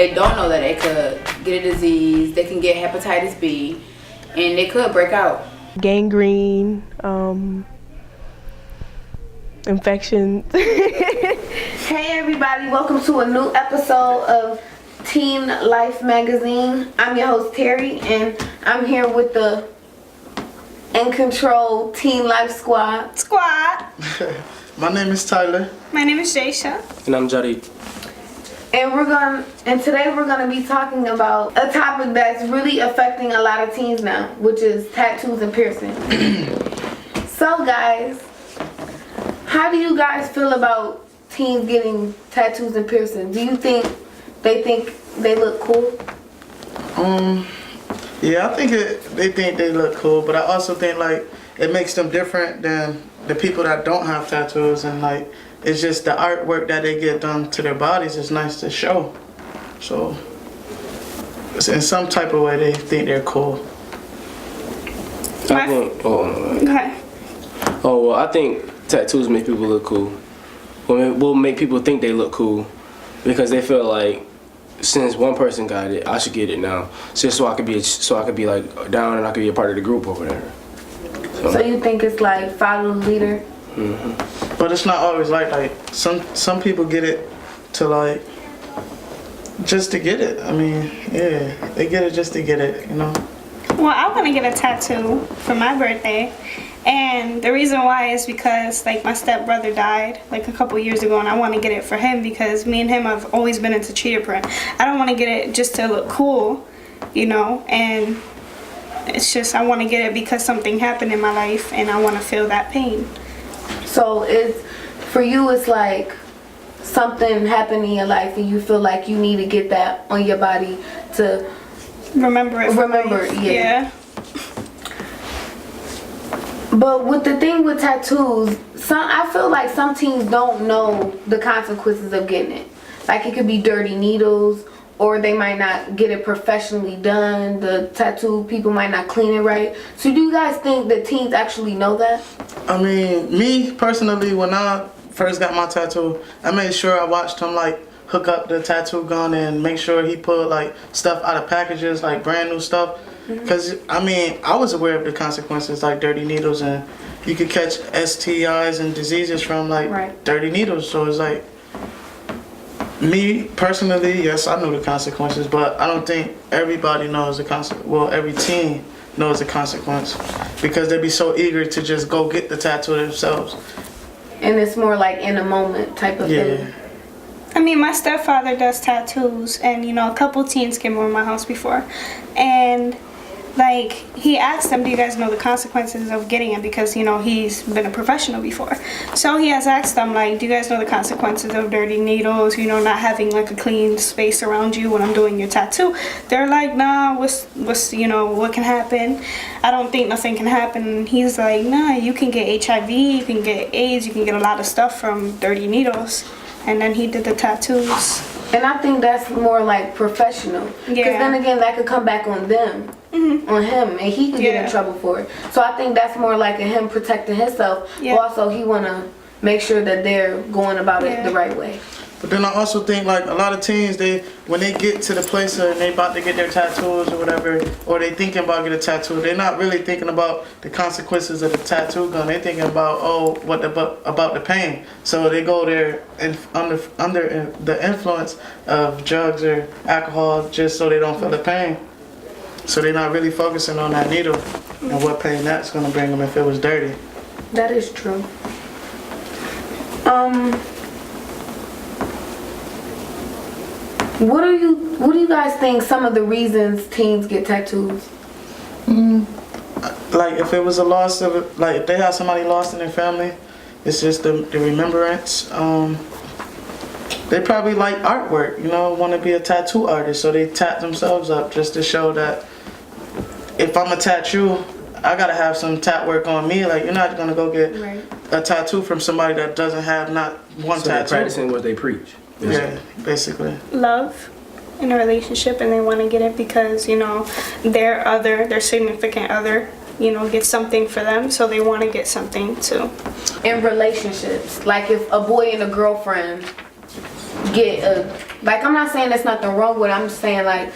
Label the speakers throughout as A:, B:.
A: they don't know that they could get a disease, they can get hepatitis B, and they could break out.
B: Gangrene, infections.
C: Hey everybody, welcome to a new episode of Teen Life Magazine. I'm your host Terry, and I'm here with the In Control Teen Life Squad.
D: My name is Tyler.
E: My name is Jaysha.
F: And I'm Jari.
C: And today we're gonna be talking about a topic that's really affecting a lot of teens now, which is tattoos and piercing. So guys, how do you guys feel about teens getting tattoos and piercings? Do you think they look cool?
D: Yeah, I think they think they look cool, but I also think like it makes them different than the people that don't have tattoos, and like it's just the artwork that they get done to their bodies is nice to show. So in some type of way they think they're cool.
F: I think tattoos make people look cool. Will make people think they look cool because they feel like since one person got it, I should get it now. Just so I could be like down and I could be a part of the group over there.
C: So you think it's like follow the leader?
F: Mm-hmm.
D: But it's not always like some people get it to like just to get it. I mean, yeah, they get it just to get it, you know.
E: Well, I want to get a tattoo for my birthday, and the reason why is because like my stepbrother died like a couple years ago, and I want to get it for him because me and him have always been into cheetah print. I don't want to get it just to look cool, you know, and it's just I want to get it because something happened in my life and I want to feel that pain.
C: So for you it's like something happened in your life and you feel like you need to get that on your body to
E: remember it. Yeah.
C: But with the thing with tattoos, I feel like some teens don't know the consequences of getting it. Like it could be dirty needles, or they might not get it professionally done. The tattoo people might not clean it right. So do you guys think that teens actually know that?
D: I mean, me personally, when I first got my tattoo, I made sure I watched him like hook up the tattoo gun and make sure he put like stuff out of packages, like brand new stuff. Because I mean, I was aware of the consequences, like dirty needles, and you could catch STIs and diseases from like dirty needles. So it's like, me personally, yes, I know the consequences, but I don't think everybody knows the consequence. Well, every teen knows the consequence because they'd be so eager to just go get the tattoo themselves.
C: And it's more like in a moment type of thing.
E: I mean, my stepfather does tattoos, and you know, a couple teens came over my house before, and like he asked them, do you guys know the consequences of getting it, because you know he's been a professional before. So he has asked them like, do you guys know the consequences of dirty needles, you know, not having like a clean space around you when I'm doing your tattoo? They're like, nah, what's you know, what can happen? I don't think nothing can happen. And he's like, nah, you can get HIV, you can get AIDS, you can get a lot of stuff from dirty needles. And then he did the tattoos.
C: And I think that's more like professional. Because then again, that could come back on them, on him, and he could get in trouble for it. So I think that's more like him protecting himself. But also, he want to make sure that they're going about it the right way.
D: But then I also think like a lot of teens, when they get to the place and they about to get their tattoos or whatever, or they thinking about getting a tattoo, they're not really thinking about the consequences of the tattoo gun. They're thinking about about the pain. So they go there and under the influence of drugs or alcohol just so they don't feel the pain. So they're not really focusing on that needle and what pain that's gonna bring them if it was dirty.
C: That is true. What do you guys think some of the reasons teens get tattoos?
D: Like if it was a loss of it, like if they have somebody lost in their family, it's just the remembrance. They probably like artwork, you know, want to be a tattoo artist, so they tat themselves up just to show that if I'm a tattoo, I gotta have some tat work on me. Like you're not gonna go get a tattoo from somebody that doesn't have not one tattoo.
F: They're practicing what they preach.
D: Yeah, basically.
E: Love in a relationship, and they want to get it because you know their significant other, you know, gets something for them, so they want to get something too.
C: In relationships, like if a boy and a girlfriend get a Like, I'm not saying there's nothing wrong with it. I'm just saying, like,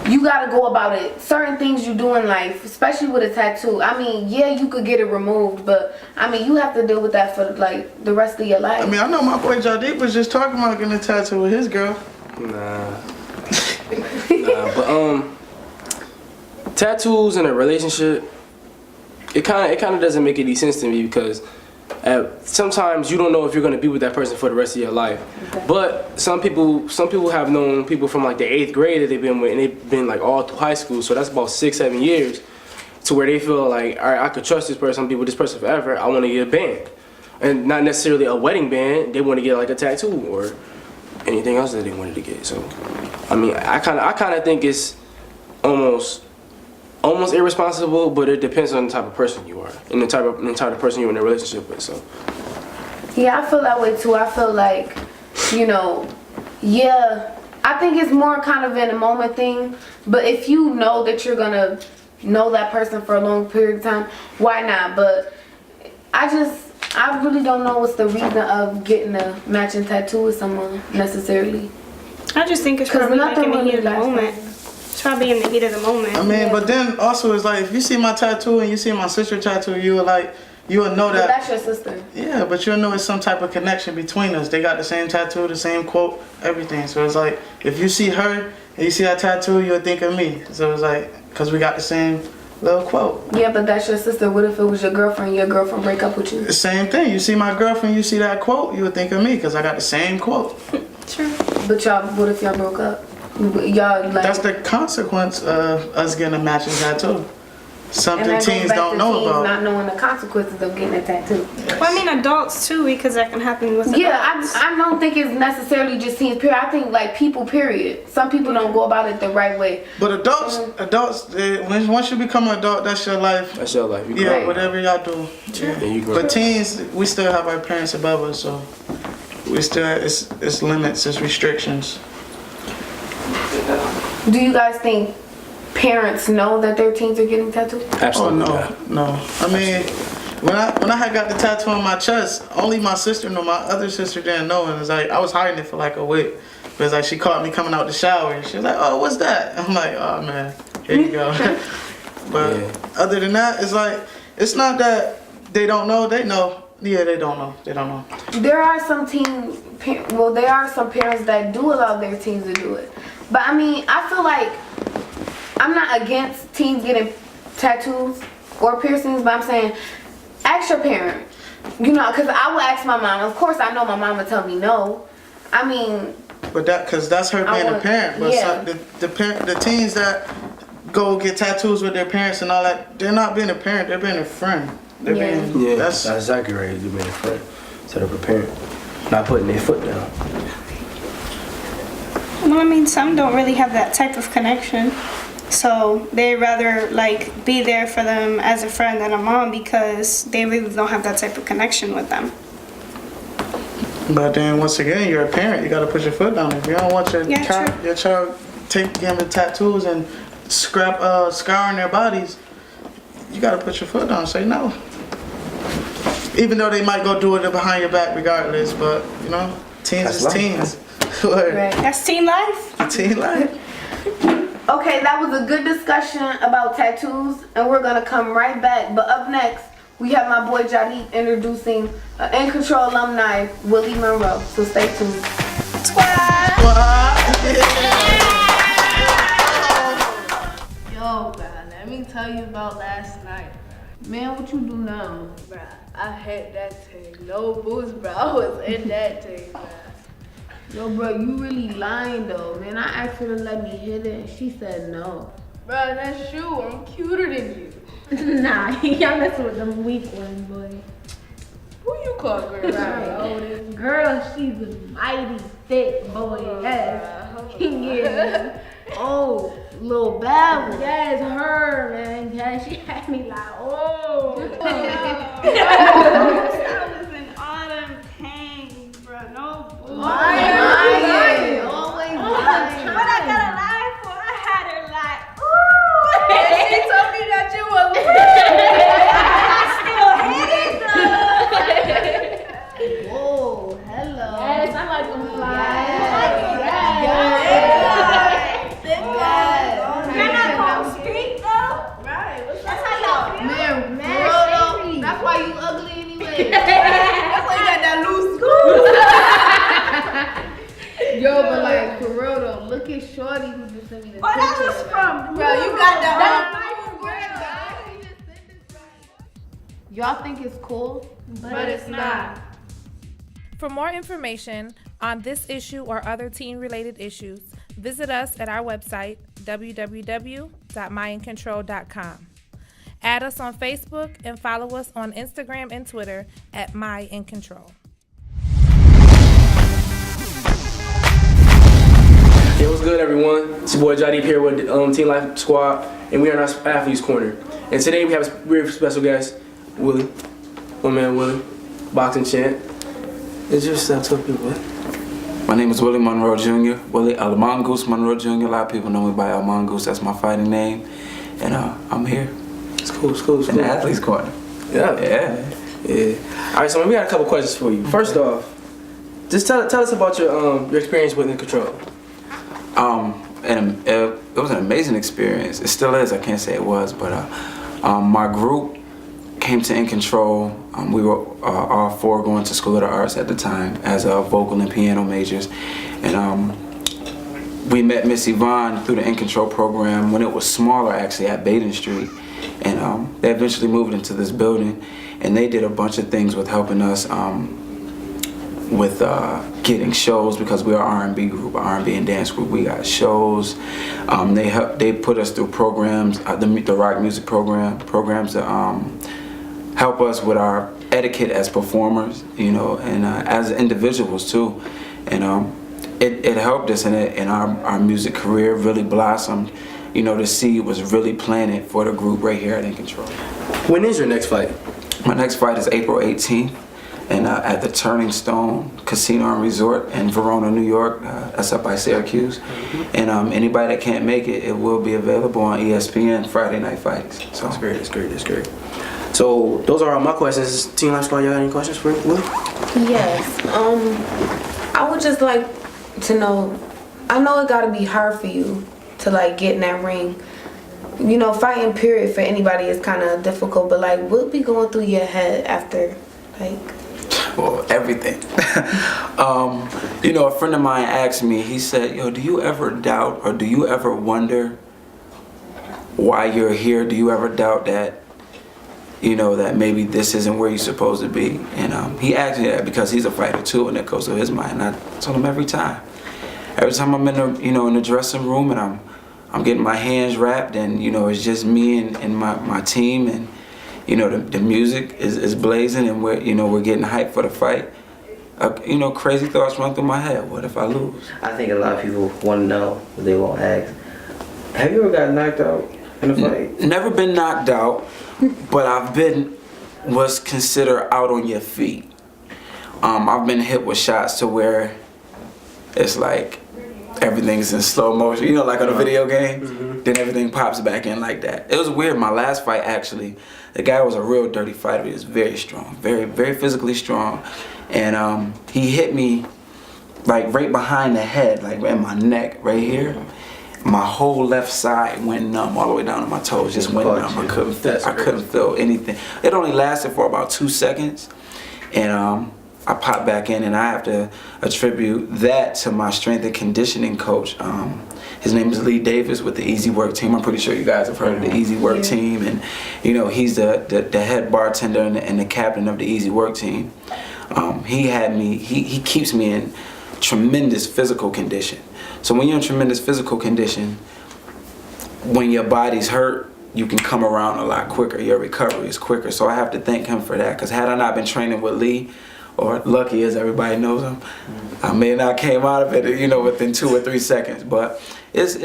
C: you gotta go about it. Certain things you do in life, especially with a tattoo. I mean, yeah, you could get it removed, but I mean, you have to deal with that for like the rest of your life.
D: I mean, I know my boy Jadiq was just talking about getting a tattoo with his girl.
F: Nah, but tattoos in a relationship, it kind of doesn't make any sense to me because sometimes you don't know if you're gonna be with that person for the rest of your life. Okay. But some people have known people from like the 8th grade that they've been with, and they've been like all through high school. So that's about 6-7 years, to where they feel like, all right, I could trust this person, I'll be with this person forever. I want to get a band, and not necessarily a wedding band. They want to get like a tattoo or anything else that they wanted to get. So, I mean, I kind of think it's almost irresponsible, but it depends on the type of person you are and the type of person you're in a relationship with. So
C: yeah, I feel that way too. I feel like, you know, yeah, I think it's more kind of in a moment thing, but if you know that you're gonna know that person for a long period of time, why not? But I really don't know what's the reason of getting a matching tattoo with someone necessarily.
E: I just think it's probably like in the heat of the moment. It's probably in the heat of the moment.
D: I mean, but then also it's like, if you see my tattoo and you see my sister tattoo, you will know that.
C: But that's your sister.
D: Yeah, but you'll know it's some type of connection between us. They got the same tattoo, the same quote, everything. So it's like, if you see her and you see that tattoo, you'll think of me. So it's like, because we got the same little quote.
C: Yeah, but that's your sister. What if it was your girlfriend break up with you?
D: The same thing. You see my girlfriend, you see that quote, you would think of me because I got the same quote.
E: True.
C: But what if y'all broke up? Y'all like.
D: That's the consequence of us getting a matching tattoo. Something teens don't know about.
C: Not knowing the consequences of getting a tattoo.
E: Well, I mean adults too, because that can happen with adults.
C: Yeah, I don't think it's necessarily just teens, period. I think like people, period. Some people don't go about it the right way.
D: But adults, once you become an adult, that's your life.
F: that's your life.
D: Yeah, whatever y'all do.
F: Yeah, you grow.
D: But teens, we still have our parents above us, so we still it's limits, it's restrictions.
C: Do you guys think parents know that their teens are getting tattooed?
F: Absolutely
D: Oh
F: not.
D: no. I mean, when I had got the tattoo on my chest, only my sister knew. My other sister didn't know, and it's like I was hiding it for like a week. But it's like she caught me coming out the shower, and she was like, "Oh, what's that?" I'm like, "Oh man, here you go." But other than that, it's like it's not that they don't know. They know. Yeah, they don't know. They don't know.
C: There are some there are some parents that do allow their teens to do it. But I mean, I feel like I'm not against teens getting tattoos or piercings, but I'm saying ask your parent. You know, because I would ask my mom. Of course, I know my mom would tell me no. I mean.
D: But because that's her being a parent. But
C: yeah.
D: the teens that go get tattoos with their parents and all that, they're not being a parent. They're being a friend. They're being.
F: That's exactly right. You're being a friend instead of a parent. Not putting their foot down.
E: Well, I mean, some don't really have that type of connection. So they rather like be there for them as a friend than a mom because they really don't have that type of connection with them.
D: But then once again, you're a parent. You got to put your foot down. If you don't want your child getting the tattoos and scarring their bodies, you got to put your foot down. Say no. Even though they might go do it behind your back regardless, but you know, teens is teens.
C: Right.
E: That's teen life.
D: Teen life.
C: Okay, that was a good discussion about tattoos, and we're gonna come right back. But up next, we have my boy Jadiq introducing In Control alumni Willie Monroe. So stay tuned.
G: Yo, man, let me tell you about last night. Man, what you do now? Bruh, I had that tank. No boost, bro. I was in that tank, bruh.
C: Yo, bro, you really lying though, man. I asked her to let me hit it, and she said no.
G: Bruh, that's you. I'm cuter than you.
H: Nah, y'all messing with them weak ones, boy.
G: Who you call girl?
H: Oh, this girl, she's a mighty thick boy. Yes. Yeah. Oh, little bad one. Yes, her, man. Yeah, she had me like, oh.
E: I was in all them pain, bro. No bull.
C: Lying. Always lying.
E: What I got a lie for? I had her like, ooh.
G: She told me that you were
E: I still hit it though.
C: Whoa, hello.
H: Yes, I like them fly.
C: Yes.
G: shorty who just sent me the
E: Oh, that
G: picture.
E: was from.
A: Bro, you got that
C: Y'all think it's cool?
G: But it's not.
I: For more information on this issue or other teen-related issues, visit us at our website, www.myincontrol.com. Add us on Facebook and follow us on Instagram and Twitter at MyInControl.
F: Hey, what's good, everyone? It's your boy Jody here with Team Life Squad, and we are in our Athletes Corner. And today we have a very special guest, Willie. My man Willie, boxing champ. It's just tell people.
J: My name is Willie Monroe Jr. Willie El Mongoose Monroe Jr. A lot of people know me by El Mongoose. That's my fighting name, and I'm here.
F: It's cool.
J: In the Athletes Corner.
F: Yeah. All right, so we got a couple questions for you. First off, just tell us about your experience with In Control.
J: And it was an amazing experience. It still is. I can't say it was, but my group came to In Control. We were all four going to School of the Arts at the time as vocal and piano majors, and we met Miss Yvonne through the In Control program when it was smaller, actually, at Baden Street, and they eventually moved into this building, and they did a bunch of things with helping us with getting shows, because we are R&B group, R&B and dance group. We got shows. They put us through programs, the rock music programs that help us with our etiquette as performers, you know, and as individuals too. And it helped us, and our music career really blossomed. You know, the seed was really planted for the group right here at In Control.
F: When is your next fight?
J: My next fight is April 18th. And at the Turning Stone Casino and Resort in Verona, New York. That's up by Syracuse. And anybody that can't make it, it will be available on ESPN Friday Night Fights. So
F: That's great. So those are all my questions. Team Life Squad, y'all got any questions for Willie?
C: Yes. I would just like to know, I know it gotta be hard for you to like get in that ring. You know, fighting period for anybody is kind of difficult, but like what be going through your head after, like?
J: Well, everything. You know, a friend of mine asked me, he said, yo, do you ever doubt or do you ever wonder why you're here? Do you ever doubt that, you know, that maybe this isn't where you're supposed to be? And he asked me that because he's a fighter too, and it goes through his mind. And I told him every time I'm in the, you know, in the dressing room and I'm getting my hands wrapped, and you know, it's just me and my team, and you know, the music is blazing, and we're getting hyped for the fight. You know, crazy thoughts run through my head. What if I lose?
K: I think a lot of people want to know, but they won't ask. Have you ever got knocked out in a fight?
J: Never been knocked out, but I've been what's considered out on your feet. I've been hit with shots to where it's like everything's in slow motion. You know, like on a video game, then everything pops back in like that. It was weird. My last fight, actually, the guy was a real dirty fighter. He was very strong, very, very physically strong. And he hit me like right behind the head, like in my neck, right here. My whole left side went numb all the way down to my toes, just went numb. I couldn't feel anything. It only lasted for about 2 seconds. And I popped back in, and I have to attribute that to my strength and conditioning coach. His name is Lee Davis with the Easy Work team. I'm pretty sure you guys have heard of the Easy Work team, and you know, he's the head bartender and the captain of the Easy Work team. He keeps me in tremendous physical condition. So when you're in tremendous physical condition, when your body's hurt, you can come around a lot quicker. Your recovery is quicker. So I have to thank him for that, because had I not been training with Lee, or Lucky as everybody knows him, I may not came out of it, you know, within 2 or 3 seconds. But it's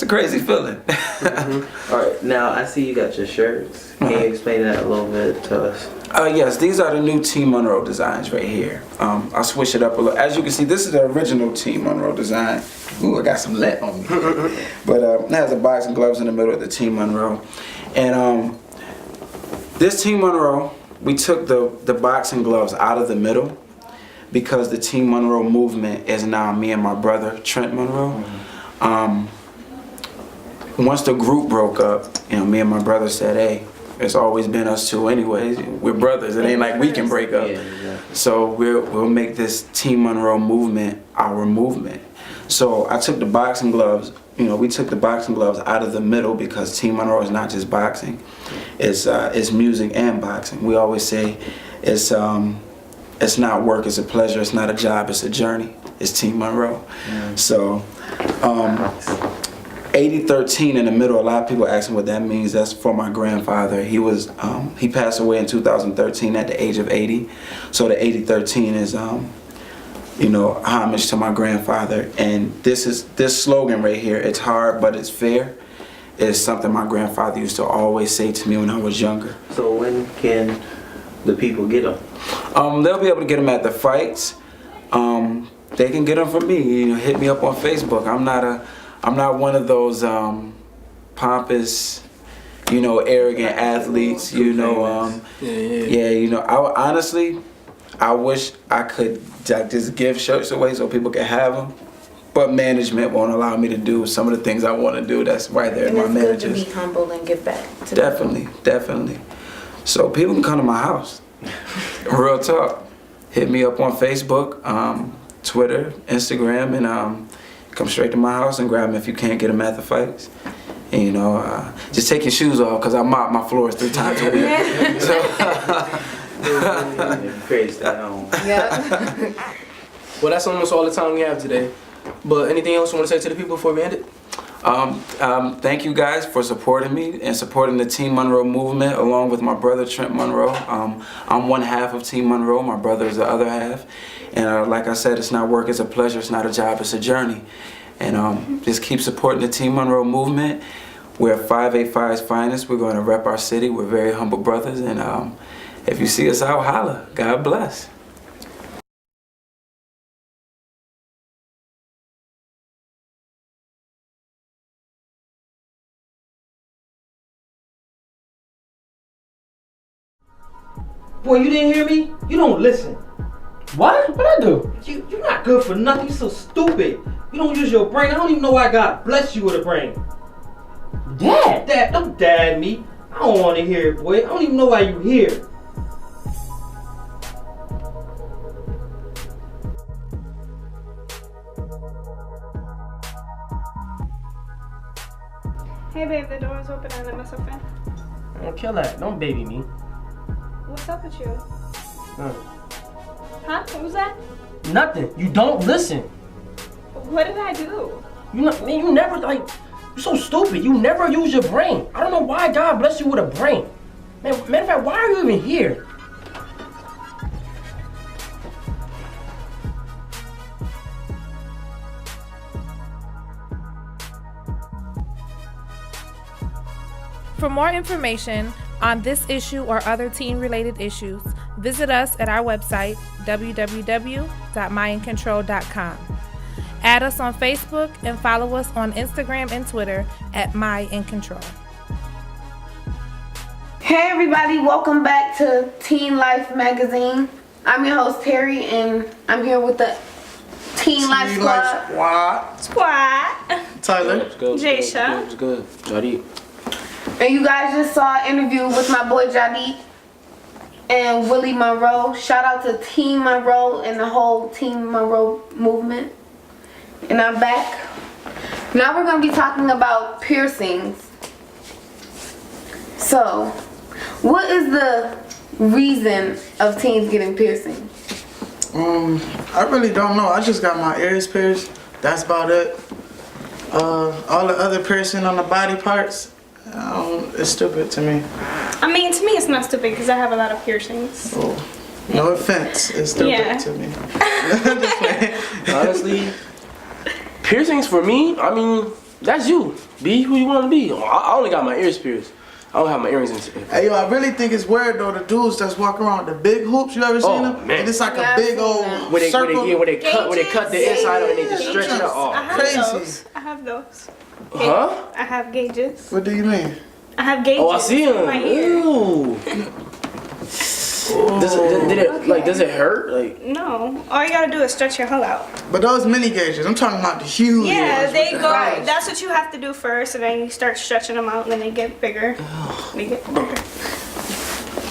J: a crazy feeling.
K: All right, now I see you got your shirts. Can you explain that a little bit to us?
J: Yes, these are the new Team Monroe designs right here. I'll switch it up a little. As you can see, this is the original Team Monroe design. Ooh, I got some lint on me. But it has the boxing gloves in the middle of the Team Monroe. And this Team Monroe, we took the boxing gloves out of the middle because the Team Monroe movement is now me and my brother, Trent Monroe. Once the group broke up, you know, me and my brother said, hey, it's always been us two anyways. We're brothers. It ain't like we can break up.
K: Yeah, exactly.
J: So we'll make this Team Monroe movement our movement. So I took the boxing gloves. You know, we took the boxing gloves out of the middle because Team Monroe is not just boxing. It's music and boxing. We always say it's not work, it's a pleasure. It's not a job, it's a journey. It's Team Monroe. So 8013 in the middle, a lot of people asking what that means. That's for my grandfather. He passed away in 2013 at the age of 80. So the 8013 is you know, homage to my grandfather. And this slogan right here, it's hard but it's fair, is something my grandfather used to always say to me when I was younger.
K: So when can the people get them?
J: They'll be able to get them at the fights. They can get them from me. You know, hit me up on Facebook. I'm not one of those pompous, you know, arrogant athletes. You know, yeah. You know, I wish I could just give shirts away so people can have them, but management won't allow me to do some of the things I want to do. That's right there in my managers.
C: It's good to be humble and give back.
J: Definitely. So people can come to my house. Real talk. Hit me up on Facebook, Twitter, Instagram, and come straight to my house and grab them if you can't get them at the fights. And, you know, just take your shoes off because I mop my floors 3 times a week.
K: Crazy.
C: Yeah.
F: Well, that's almost all the time we have today. But anything else you want to say to the people before we end it?
J: Thank you guys for supporting me and supporting the Team Monroe movement along with my brother Trent Monroe. I'm one half of Team Monroe, my brother is the other half. And like I said, it's not work, it's a pleasure, it's not a job, it's a journey. And just keep supporting the Team Monroe movement. We're 585's finest, we're going to rep our city, we're very humble brothers, and if you see us out, holla. God bless.
L: Boy, you didn't hear me? You don't listen.
M: What? What'd I do?
L: You're not good for nothing. You're so stupid. You don't use your brain. I don't even know why God blessed you with a brain.
M: Dad?
L: Don't dad me. I don't want to hear it, boy. I don't even know why you here.
E: Hey babe, the door's open and let myself in.
M: Don't kill that. Don't baby me.
E: What's up with you?
M: No.
E: Huh? What was that?
M: Nothing. You don't listen.
E: What did I do?
M: You never, like, you're so stupid. You never use your brain. I don't know why God blessed you with a brain. Man, matter of fact, why are you even here?
I: For more information on this issue or other teen-related issues, visit us at our website, www.myincontrol.com. Add us on Facebook and follow us on Instagram and Twitter at myincontrol.
C: Hey everybody, welcome back to Teen Life Magazine. I'm your host Terry, and I'm here with the Teen Life Squad.
D: Tyler.
E: Jaysha.
F: What's good? Jody.
C: And you guys just saw an interview with my boy Jadi and Willie Monroe. Shout out to Team Monroe and the whole Team Monroe movement. And I'm back. Now we're going to be talking about piercings. So, what is the reason of teens getting piercings?
D: I really don't know. I just got my ears pierced. That's about it. All the other piercing on the body parts, it's stupid to me.
E: I mean, to me it's not stupid because I have a lot of piercings.
D: Oh, no offense, it's stupid to me.
F: Honestly, piercings for me, I mean, that's you. Be who you want to be. I only got my ears pierced. I don't have my earrings in.
D: Hey yo, I really think it's weird though, the dudes that's walking around with the big hoops, you ever seen them?
F: Man.
D: And it's like a big old circle.
F: Where they cut the inside of it and they just stretch it out. Oh,
D: crazy.
E: I have those.
F: Huh?
E: I have gauges.
D: What do you mean?
E: I have gauges.
F: Oh, I see them.
E: Right here.
F: Ooh. Does it hurt? Like,
E: No. All you gotta do is stretch your hull out.
D: But those mini gauges, I'm talking about the huge
E: Yeah,
D: ones
E: they
D: with
E: go.
D: the eyes.
E: That's what you have to do first, and then you start stretching them out, and then they get bigger. They get bigger.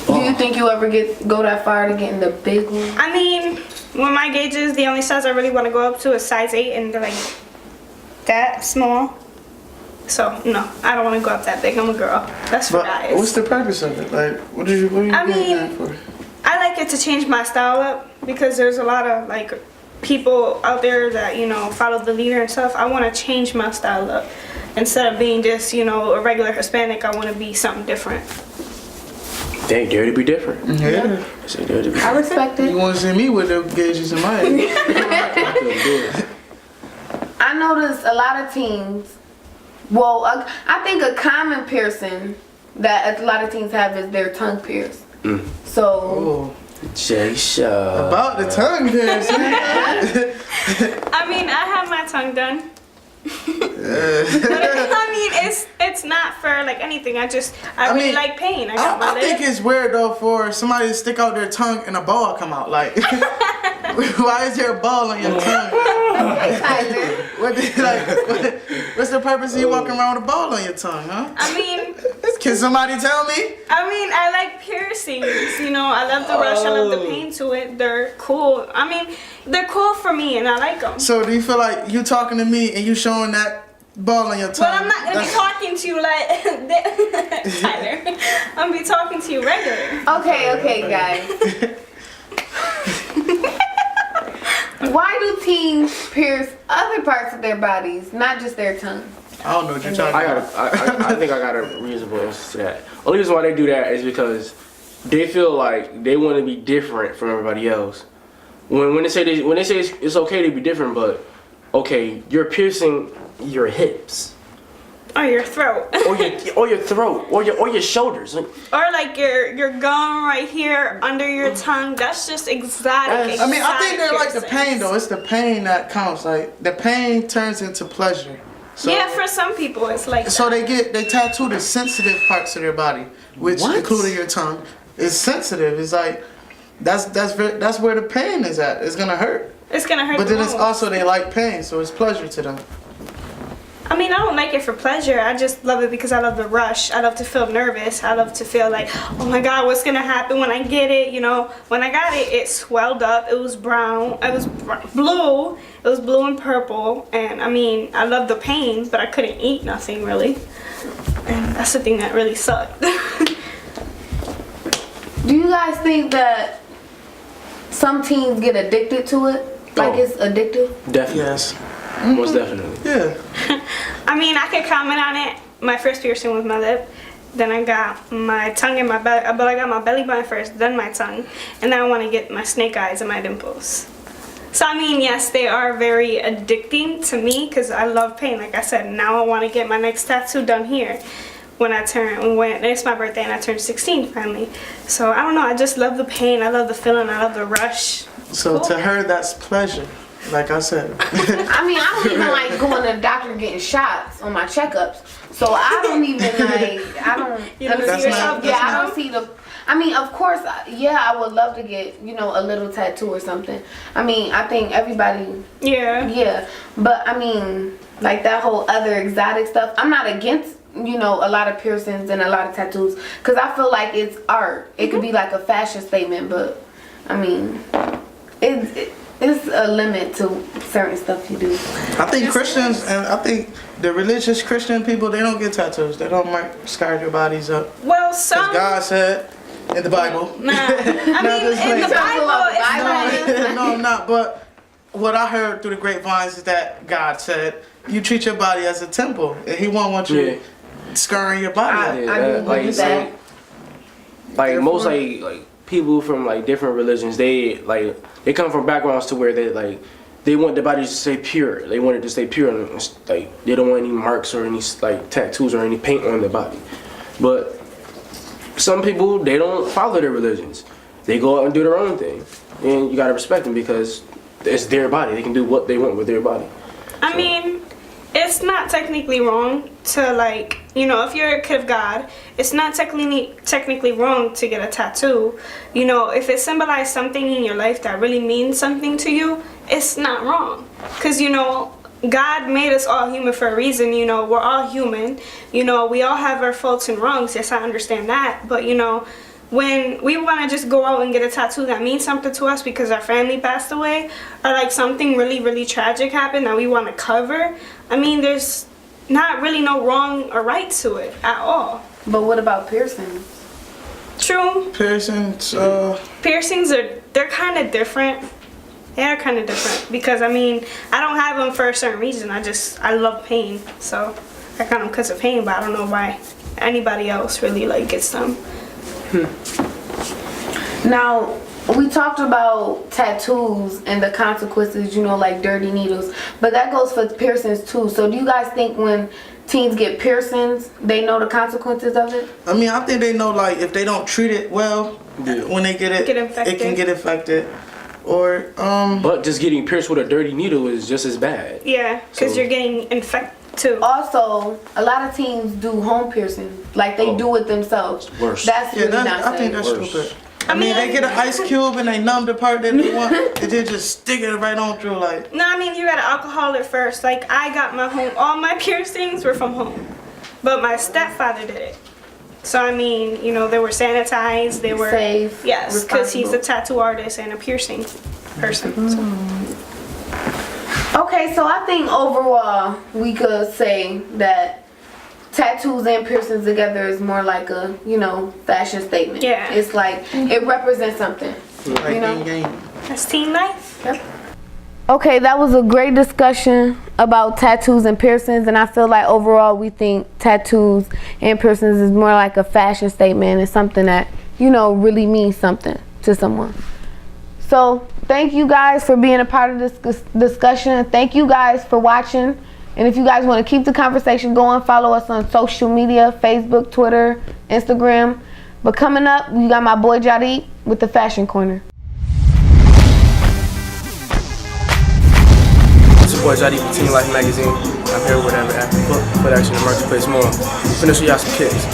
C: Do you think you ever go that far to getting the big one?
E: I mean, with my gauges, the only size I really want to go up to is size 8, and they're like that small. So no, I don't want to go up that big. I'm a girl. That's for
D: But
E: guys.
D: what's the purpose of it? Like, what are you getting that for?
E: I like it to change my style up because there's a lot of like people out there that, you know, follow the leader and stuff. I want to change my style up. Instead of being just, you know, a regular Hispanic, I want to be something different.
F: They dare to be different.
D: Yeah.
F: They dare to be.
C: I respect it.
D: You want to see me with the gauges in my head?
C: I noticed a lot of teens. Well, I think a common piercing that a lot of teens have is their tongue pierced. So.
F: Jaysha.
D: About the tongue piercing.
E: I mean, I have my tongue done. I mean, it's not for like anything. I really
D: mean,
E: like pain. I got my
D: I think
E: lip.
D: it's weird though for somebody to stick out their tongue and a ball come out. Like, why is there a ball on your tongue? What's the purpose of you walking around with a ball on your tongue, huh?
E: I mean,
D: can somebody tell me?
E: I like piercings. You know, I love the rush. I love the pain to it. They're cool. I mean, they're cool for me, and I like them.
D: So do you feel like you talking to me and you showing that ball on your tongue?
E: Well, I'm not gonna be talking to you like Tyler. I'm gonna be talking to you regular.
C: Okay, guys. Why do teens pierce other parts of their bodies, not just their tongue?
D: I don't know what you're talking about.
F: I think I got a reasonable answer to that. Only reason why they do that is because they feel like they want to be different from everybody else. When they say it's okay to be different, but okay, you're piercing your hips.
E: Or your throat.
F: or your throat. Or your shoulders.
E: Or like your gum right here under your tongue. That's just exotic.
D: I mean, I think they're like the
E: piercings.
D: pain though. It's the pain that counts. Like the pain turns into pleasure. So,
E: yeah, for some people it's like
D: so
E: that.
D: they tattoo the sensitive parts of their body, which including your tongue, is sensitive. It's like that's where the pain is at. It's gonna hurt.
E: It's gonna hurt.
D: But
E: the
D: then it's
E: most.
D: also they like pain, so it's pleasure to them.
E: I mean, I don't like it for pleasure. I just love it because I love the rush. I love to feel nervous. I love to feel like, oh my God, what's gonna happen when I get it? You know, when I got it, it swelled up. It was brown. It was blue. It was blue and purple. And I mean, I love the pain, but I couldn't eat nothing really. And that's the thing that really sucked.
C: Do you guys think that some teens get addicted to it? Like it's addictive?
F: Definitely.
D: Yes.
F: Most definitely.
D: Yeah.
E: I mean, I could comment on it. My first piercing was my lip. Then I got my tongue and my belly. But I got my belly button first, then my tongue. And then I want to get my snake eyes and my dimples. So, I mean, yes, they are very addicting to me because I love pain. Like I said, now I want to get my next tattoo done here. When it's my birthday and I turned 16 finally. So, I don't know. I just love the pain. I love the feeling. I love the rush.
D: So to her, that's pleasure. Like I said.
C: I mean, I don't even like going to the doctor getting shots on my checkups. So I don't even like, I don't see the, I mean, of course, yeah, I would love to get, you know, a little tattoo or something. I mean, I think everybody. Yeah. But I mean, like that whole other exotic stuff, I'm not against, you know, a lot of piercings and a lot of tattoos. Because I feel like it's art. It could be like a fashion statement, but I mean, it's a limit to certain stuff you do.
D: I think Christians and I think the religious Christian people, they don't get tattoos. They don't scar their bodies up.
E: Well, some.
D: God said in the Bible.
E: Nah. I mean, in the Bible, it's
D: no, I'm not. But what I heard through the grapevines is that God said you treat your body as a temple, and He won't want you scarring your body.
C: I believe that.
F: Like most like people from like different religions, they come from backgrounds to where they want their bodies to stay pure. They want it to stay pure, and like they don't want any marks or any like tattoos or any paint on their body. But some people, they don't follow their religions. They go out and do their own thing, and you gotta respect them because it's their body. They can do what they want with their body.
E: I mean, it's not technically wrong to like, you know, if you're a kid of God, it's not technically wrong to get a tattoo. You know, if it symbolizes something in your life that really means something to you, it's not wrong. Because, you know, God made us all human for a reason. You know, we're all human. You know, we all have our faults and wrongs. Yes, I understand that. But, you know, when we want to just go out and get a tattoo that means something to us because our family passed away, or like something really, really tragic happened that we want to cover, I mean, there's not really no wrong or right to it at all.
C: But what about piercings?
E: True.
D: Piercings,
E: Piercings they're kind of different. They are kind of different because, I mean, I don't have them for a certain reason. I love pain, so I got them because of pain, but I don't know why anybody else really like gets them.
C: Now, we talked about tattoos and the consequences, you know, like dirty needles, but that goes for piercings too. So do you guys think when teens get piercings, they know the consequences of it?
D: I mean, I think they know, like, if they don't treat it well, when they get it, it can get infected. Or,
F: But just getting pierced with a dirty needle is just as bad.
E: Yeah, because you're getting infected too.
C: Also, a lot of teens do home piercings. Like, they do it themselves.
F: Worse.
C: That's really not
D: I think
C: safe.
D: that's stupid. I mean, they get an ice cube and they numb the part that they want, and then just stick it right on through, like.
E: No, I mean, you gotta alcohol it first. Like, I got all my piercings were from home. But my stepfather did it. So, I mean, you know, they were sanitized, they were
C: safe.
E: Yes, because he's a tattoo artist and a piercing person.
C: Okay, so I think overall we could say that tattoos and piercings together is more like a, you know, fashion statement.
E: Yeah.
C: It's like, it represents something.
D: Like,
C: you know?
E: That's teen life.
C: Yep. Okay, that was a great discussion about tattoos and piercings, and I feel like overall we think tattoos and piercings is more like a fashion statement. It's something that, you know, really means something to someone. So thank you guys for being a part of this discussion. Thank you guys for watching. And if you guys want to keep the conversation going, follow us on social media, Facebook, Twitter, Instagram. But coming up, we got my boy Jadiq with the Fashion Corner.
F: It's your boy Jadiq from Teen Life Magazine. I'm here with After Book, Put Action in Marketplace Mall. Finish with y'all some kicks.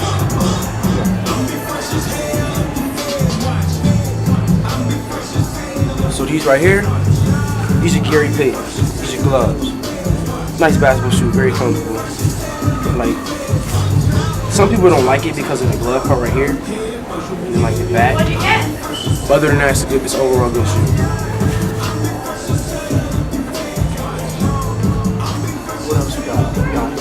F: So these right here, these are Gary Paytons. These are gloves. Nice basketball shoe, very comfortable. Like, some people don't like it because of the glove part right here, and like the back. But other than that, it's a good, it's overall good shoe. What else we got? We got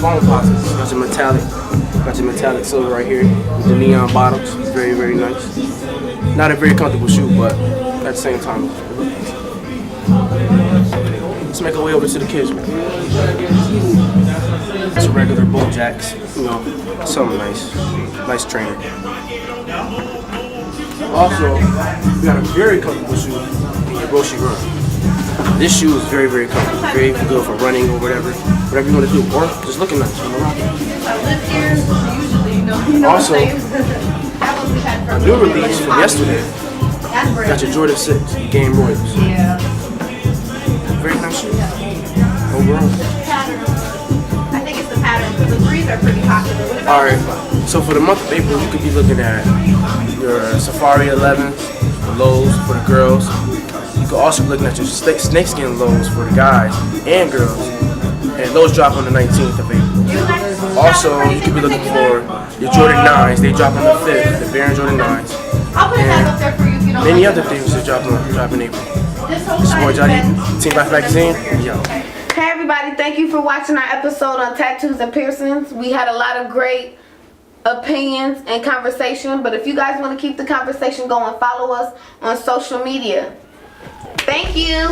F: phone pockets. Got your metallic silver right here with the neon bottoms. Very, very nice. Not a very comfortable shoe, but at the same time. Let's make our way over to the kids' room. It's a regular Bull Jacks, you know, something nice. Nice trainer. Also, we got a very comfortable shoe in your Roshi Run. This shoe is very, very comfortable. Very good for running or whatever you want to do. Or just looking nice.
G: I live here, usually, you know
F: Also,
G: what I'm saying?
F: a new release from yesterday. Got your Jordan 6 Game Royals.
G: Yeah.
F: Very nice shoe. Overall.
G: I think it's the pattern, because the threes are pretty popular. What about
F: Alright, so for the month of April, you could be looking at your Safari 11s, the lows for the girls. You could also be looking at your snakeskin lows for the guys and girls. And those drop on the 19th of April. Also, you could be looking for your Jordan 9s. They drop on the 5th, the Baron Jordan 9s.
G: I'll put that up there for you if you don't
F: Many
G: like
F: other things that drop in April. This is boy Jadiq, Teen Life Magazine. Yo.
C: Hey everybody, thank you for watching our episode on tattoos and piercings. We had a lot of great opinions and conversation, but if you guys want to keep the conversation going, follow us on social media. Thank you.